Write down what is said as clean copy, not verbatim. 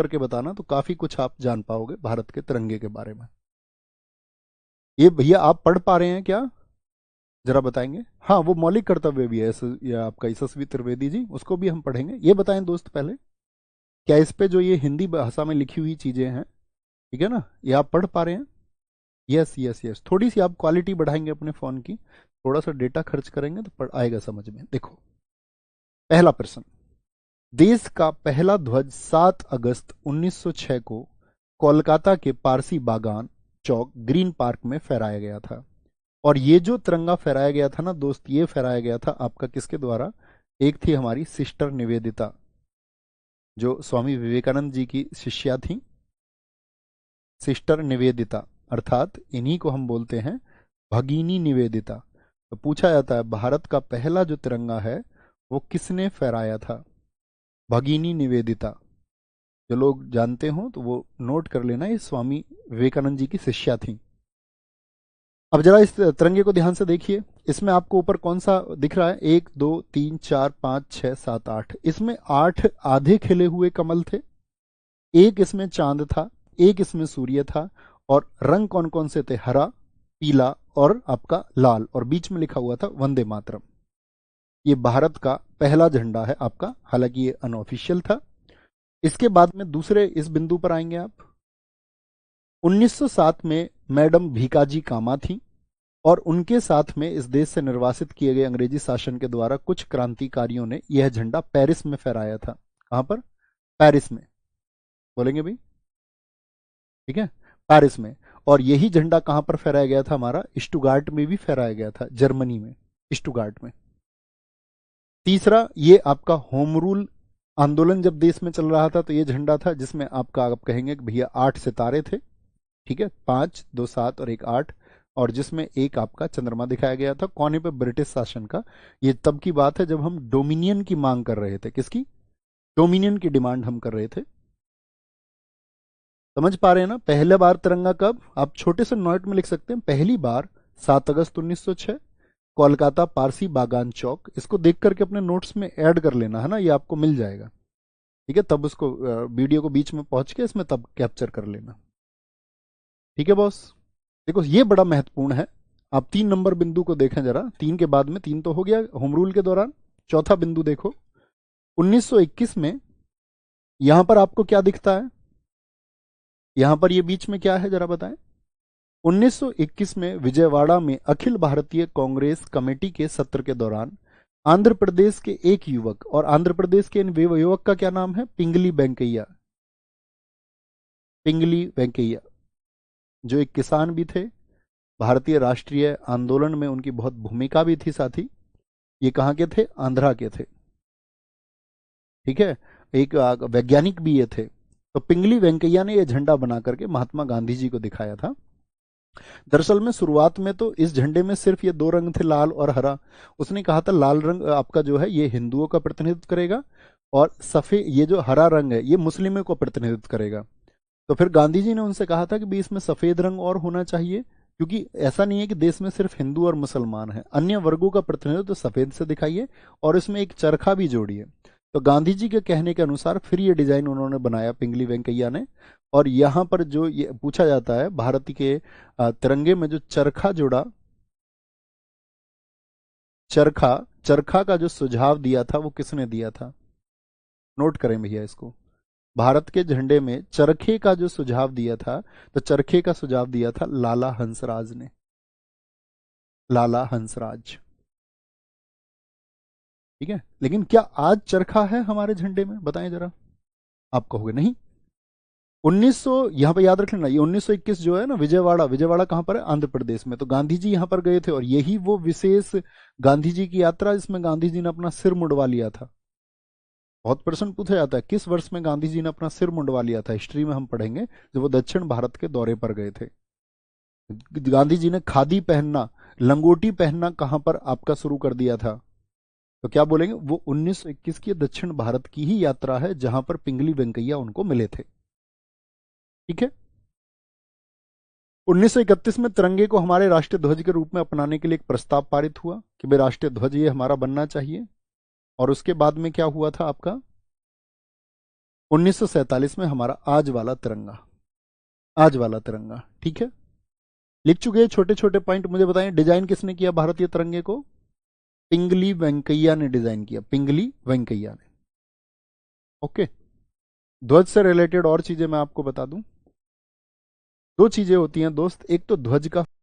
करके बताना, तो काफी कुछ आप जान पाओगे भारत के तिरंगे के बारे में। ये भैया आप पढ़ पा रहे हैं क्या, जरा बताएंगे? हाँ, वो मौलिक कर्तव्य भी है ये आपका यशस्वी त्रिवेदी जी, उसको भी हम पढ़ेंगे। ये बताएं दोस्त पहले, क्या इस पे जो ये हिंदी भाषा में लिखी हुई चीजें हैं, ठीक है ना, ये आप पढ़ पा रहे हैं? यस यस यस, थोड़ी सी आप क्वालिटी बढ़ाएंगे अपने फोन की, थोड़ा सा डेटा खर्च करेंगे तो पढ़ आएगा समझ में। देखो, पहला प्रश्न, देश का पहला ध्वज 7 अगस्त 1906 को कोलकाता के पारसी बागान चौक ग्रीन पार्क में फहराया गया था। और ये जो तिरंगा फहराया गया था ना दोस्त, ये फहराया गया था आपका किसके द्वारा? एक थी हमारी सिस्टर निवेदिता, जो स्वामी विवेकानंद जी की शिष्या थी, सिस्टर निवेदिता, अर्थात इन्हीं को हम बोलते हैं भगिनी निवेदिता। तो पूछा जाता है भारत का पहला जो तिरंगा है वो किसने फहराया था? भगिनी निवेदिता। जो लोग जानते हो तो वो नोट कर लेना, ये स्वामी विवेकानंद जी की शिष्या थी। अब जरा इस तिरंगे को ध्यान से देखिए, इसमें आपको ऊपर कौन सा दिख रहा है? 1 2 3 4 5 6 7 8, इसमें 8 आधे खिले हुए कमल थे, एक इसमें चांद था, एक इसमें सूर्य था, और रंग कौन कौन से थे? हरा, पीला और आपका लाल, और बीच में लिखा हुआ था वंदे मातरम। ये भारत का पहला झंडा है आपका, हालांकि ये अनऑफिशियल था। इसके बाद में दूसरे इस बिंदु पर आएंगे आप। 1907 में मैडम भीकाजी कामा थी, और उनके साथ में इस देश से निर्वासित किए गए अंग्रेजी शासन के द्वारा कुछ क्रांतिकारियों ने यह झंडा पेरिस में फहराया था। कहां पर? पेरिस में, बोलेंगे भाई, ठीक है, पेरिस में। और यही झंडा कहां पर फहराया गया था? हमारा स्टुगार्ट में भी फहराया गया था, जर्मनी में, स्टुगार्ट में। तीसरा, ये आपका होम रूल आंदोलन जब देश में चल रहा था तो ये झंडा था, जिसमें आपका आप कहेंगे कि भैया 8 सितारे थे, ठीक है, 5 2 7 और 1 8, और जिसमें एक आपका चंद्रमा दिखाया गया था कोने पे ब्रिटिश शासन का। ये तब की बात है जब हम डोमिनियन की मांग कर रहे थे। किसकी? डोमिनियन की डिमांड हम कर रहे थे। समझ पा रहे हैं ना? पहले बार तिरंगा कब, आप छोटे से नोट में लिख सकते हैं, पहली बार 7 अगस्त 1906, कोलकाता पारसी बागान चौक। इसको देख करके अपने नोट्स में ऐड कर लेना है ना, ये आपको मिल जाएगा, ठीक है, तब उसको वीडियो को बीच में पहुंच के इसमें तब कैप्चर कर लेना, ठीक है बॉस। देखो ये बड़ा महत्वपूर्ण है। आप 3 नंबर बिंदु को देखें जरा, 3 के बाद में, 3 तो हो गया होम रूल के दौरान, चौथा बिंदु देखो, 1921 में यहां पर आपको क्या दिखता है? यहां पर ये बीच में क्या है जरा बताएं? 1921 में विजयवाड़ा में अखिल भारतीय कांग्रेस कमेटी के सत्र के दौरान आंध्र प्रदेश के एक युवक, और आंध्र प्रदेश के इन युवक का क्या नाम है? पिंगली वेंकैया, पिंगली वेंकैया, जो एक किसान भी थे, भारतीय राष्ट्रीय आंदोलन में उनकी बहुत भूमिका भी थी साथी। ये कहाँ के थे? आंध्रा के थे, ठीक है, एक वैज्ञानिक भी ये थे। तो पिंगली वेंकैया ने यह झंडा बना करके महात्मा गांधी जी को दिखाया था। दरअसल में शुरुआत में तो इस झंडे में सिर्फ ये 2 रंग थे, लाल और हरा। उसने कहा था लाल रंग आपका जो है ये हिंदुओं का प्रतिनिधित्व करेगा, और सफेद ये जो हरा रंग है ये मुस्लिमों को प्रतिनिधित्व करेगा। तो फिर गांधी जी ने उनसे कहा था कि भी इसमें सफेद रंग और होना चाहिए, क्योंकि ऐसा नहीं है कि देश में सिर्फ हिंदू और मुसलमान है, अन्य वर्गों का प्रतिनिधित्व तो सफेद से दिखाइए, और इसमें एक चरखा भी जोड़िए। तो गांधी जी के कहने के अनुसार फिर ये डिजाइन उन्होंने बनाया, पिंगली वेंकैया ने। और यहां पर जो ये पूछा जाता है भारत के तिरंगे में जो चरखा जुड़ा, चरखा, चरखा का जो सुझाव दिया था वो किसने दिया था? नोट करें भैया इसको। भारत के झंडे में चरखे का जो सुझाव दिया था, तो चरखे का सुझाव दिया था लाला हंसराज ने, लाला हंसराज, ठीक है। लेकिन क्या आज चरखा है हमारे झंडे में? बताएं जरा। आप कहोगे नहीं। 1900, यहां पर याद रख लेना, ये 1921 जो है ना, विजयवाड़ा, विजयवाड़ा कहां पर है? आंध्र प्रदेश में। तो गांधी जी यहां पर गए थे, और यही वो विशेष गांधी जी की यात्रा जिसमें गांधी जी ने अपना सिर मुंडवा लिया था। बहुत प्रश्न पूछा जाता है किस वर्ष में गांधी जी ने अपना सिर मुंडवा लिया था, हिस्ट्री में हम पढ़ेंगे, जब वो दक्षिण भारत के दौरे पर गए थे। गांधी जी ने खादी पहनना, लंगोटी पहनना कहां पर आपका शुरू कर दिया था? तो क्या बोलेंगे? वो 1921 की दक्षिण भारत की ही यात्रा है, जहां पर पिंगली वेंकैया उनको मिले थे, ठीक है। 1931 में तिरंगे को हमारे राष्ट्रीय ध्वज के रूप में अपनाने के लिए एक प्रस्ताव पारित हुआ कि भाई राष्ट्रीय ध्वज ये हमारा बनना चाहिए। और उसके बाद में क्या हुआ था आपका? 1947 में हमारा आज वाला तिरंगा, आज वाला तिरंगा, ठीक है। लिख चुके हैं छोटे छोटे पॉइंट। मुझे बताएं डिजाइन किसने किया भारतीय तिरंगे को? पिंगली वेंकैया ने डिजाइन किया, पिंगली वेंकैया ने। ओके। ध्वज से रिलेटेड और चीजें मैं आपको बता दूं। दो चीजें होती हैं दोस्त, एक तो ध्वज का